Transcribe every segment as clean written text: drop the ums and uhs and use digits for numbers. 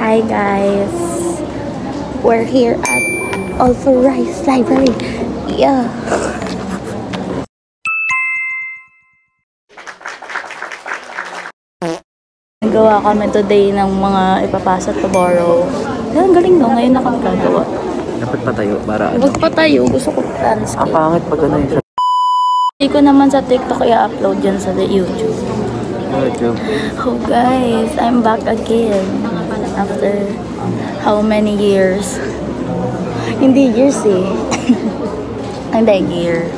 Hi guys, we're here at Authorized Library. Yeah. Nagawa kami today ng mga ipapasa tomorrow. Ang galing no, ngayon na kami gagawa. Dapat patayo para ano? Huwag patayo, gusto ko landscape. Ang pangit pag ano yung Hindi ko naman sa TikTok i-upload yan sa YouTube. Oh guys, I'm back again. After how many years? Hindi years eh. Hindi year.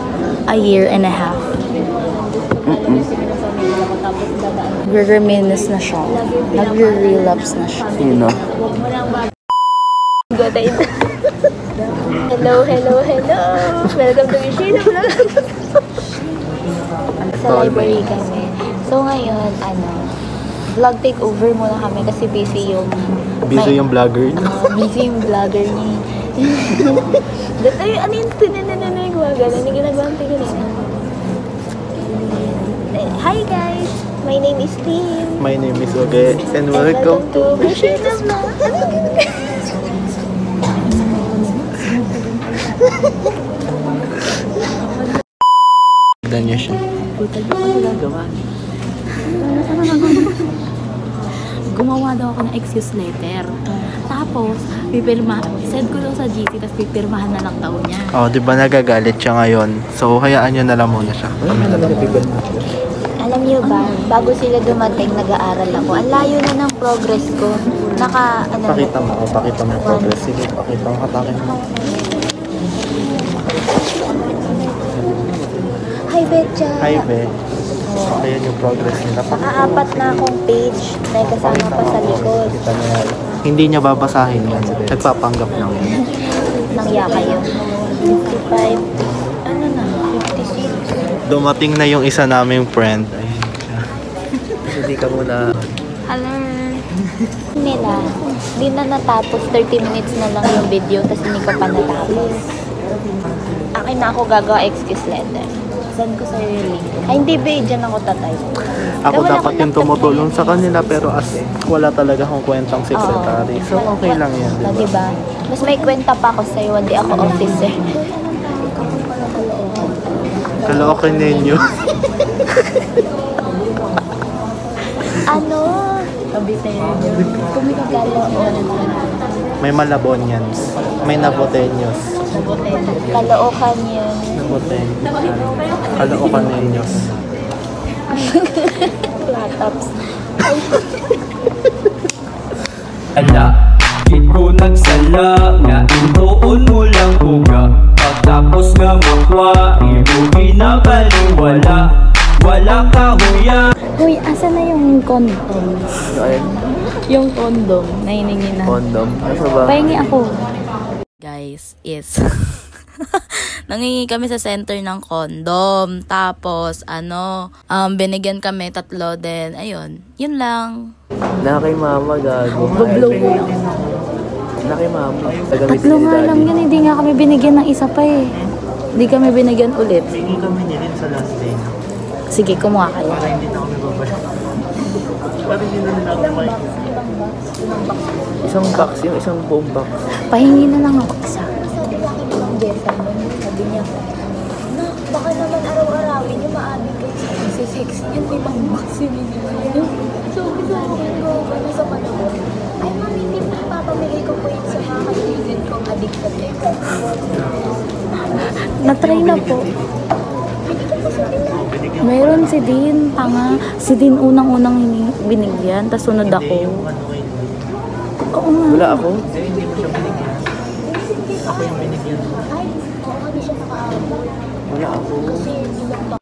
A year and a half. Nagre-reminisce na siya. Nagre-relapse na siya. Sino? Hello, hello, hello. Welcome to Ishino Vlog. Sa library kami. So ngayon, vlog takeover muna kami kasi busy yung... Busy yung vlogger niya. Busy yung vlogger niya. Ay, ano yung tinananay ko agad? Ano ginagawa ang tingin? Hi guys! My name is Tim. My name is Oge. And welcome to Ishino Vlog. Dan niya siya. Gumawa daw ako ng excuse letter. Tapos, send ko daw sa GC, tapos pipirmahan na lang daw niya. Oh, di ba nagagalit siya ngayon? So, hayaan niyo na lang muna siya. Alam niyo ba, bago sila dumating, nag-aaral ako. Ang layo na ng progress ko. Pakita mo yung progress. Sige, pakita mo. Hatakin mo. Hi, Betcha! Hi, Be. Ayan yung progress nila. Nakaapat na akong page na kasama pa sa likod. Kita niya yan. Hindi niya babasahin yan. Nagpapanggap lang yan. Nangya kayo. 55. Ano na? 56. Dumating na yung isa naming friend. Ayun siya. Hindi ka muna... Hello! Nila, di na natapos. 30 minutes na lang yung video, tapos hindi ka pa natapos. Akin na ako gagawa excuse letter. Send ko sa'yo yung link. Ay, hindi ba? Diyan ako tatay. Ako dapat yung tumutulong sa kanila, pero wala talaga akong kwentang secretary. So, okay lang yan, diba? Diba? Mas may kwenta pa ako sa'yo, hindi ako officer. Kalookin ninyo. Ano? Kumikagaloon. May Malabonians. May Naboteños. Kalookan yun. Naboteños. Kalookan ninyos. Flatops. Ala, ito nagsala nga ituon mo lang uga. Pagtapos nga makwa, imo pinabaliwala. Wala ka huya. Uy, asa na yung condom? Ayun. Yung condom na hiningi na. Condom. Ano ba? Pahingi ako. Guys, is nangingi kami sa center ng condom. Tapos, binigyan kami 3 din. Ayun, yun lang. Na kay mama, gago. Bablow mo lang. Na kay mama. 3 nga lang yun, hindi nga kami binigyan ng isa pa eh. Hindi kami binigyan ulit. Bingi kami nilin sa last day. Sige, kumuha kayo. Para hindi na kami babalik. Para hindi na nila ako pa. Isang box, yung isang buong box. Pahingi na lang ako isa. Sabi niya, na, baka naman araw-arawin yung maamin kayo sa sex niya, may pang vaccine niyo. So, gusto ko kayo sa panahon. Ay, mami, hindi mo ipapamigay ko po yun sa mga kaibigan kong addict sa sex. Na-try na po. Mayroon si Dean, si Dean unang-unang binigyan, tapos sunod ako. Oo nga. Wala ako? Hindi mo siya binigyan. Ako yung binigyan. Ay, oo, hindi siya nakaabot. Wala ako. Kasi bilang ba?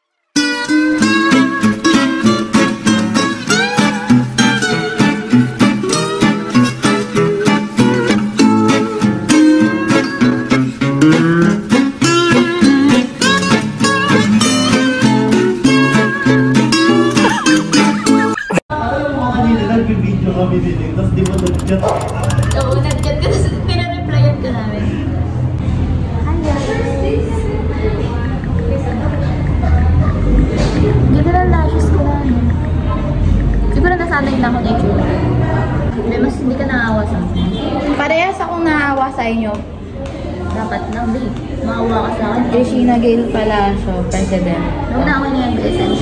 Nag-video kami din, tapos di mo nag-chat. Oo, nag-chat ko, tapos pinareplyan ko namin. Hi guys! Ganda lang lashes ko na. Siguro nasanay na ako na itsura. May mas hindi ka naawa sa akin. Parehas akong naawa sa inyo. Dapat na, babe. Maawa ka sa akin. Regina Gale Palacio, President. Huwag na ako niya yung BSN.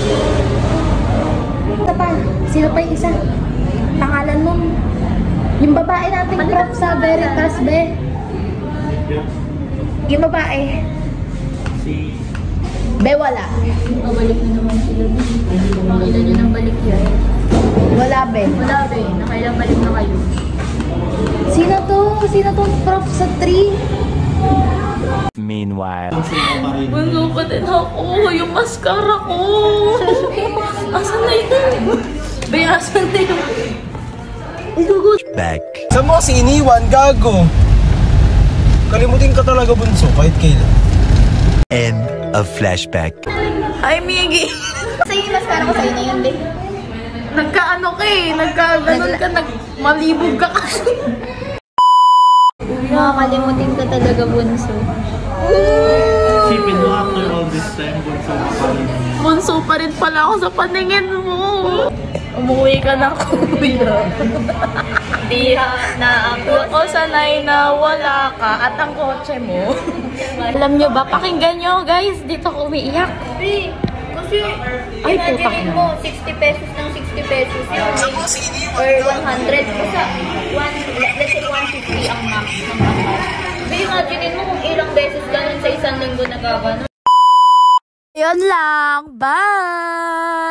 Isa pa. Sino pa yung isa? Pangalan mo. Yung babae nating prof sa Veritas, be. Yung babae. Be, wala. Mabalik na naman sila. Pangilan nyo ng balik yan. Wala, be. Wala, be. Nakailang balik na kayo. Sino to? Sino to prof sa 3? Meanwhile, Bunso pa din ako. Yung mascara ko. Asan na yun? Be, asan na yun? back. Saan mo kasi iniwan, gago? Kalimutin ka talaga, bunso, kahit kailan. End of flashback. Ay, Miggy. Sa'yo yung mascara ko sa'yo na yun, be. Nagkaano ka eh. Nagkaganon ka. Malibog ka kasi. Makakalimutin ka talaga, bunso. Sipin mo after all this time, bunso pa rin. Bunso pa rin pala ako sa paningin mo. Umuwi ka na, kuya. Di na ako sanay na wala ka at ang kotse mo. Alam nyo ba, pakinggan nyo guys, dito ako umiiyak. Kasi, Ay, putak imagine na. mo, 60 pesos ng 60 pesos yun. Or 100. Basta, let's say 150 ang max ng makas. But imagine mo kung ilang beses ganun sa isang linggo nagkaganon. Yun lang. Bye!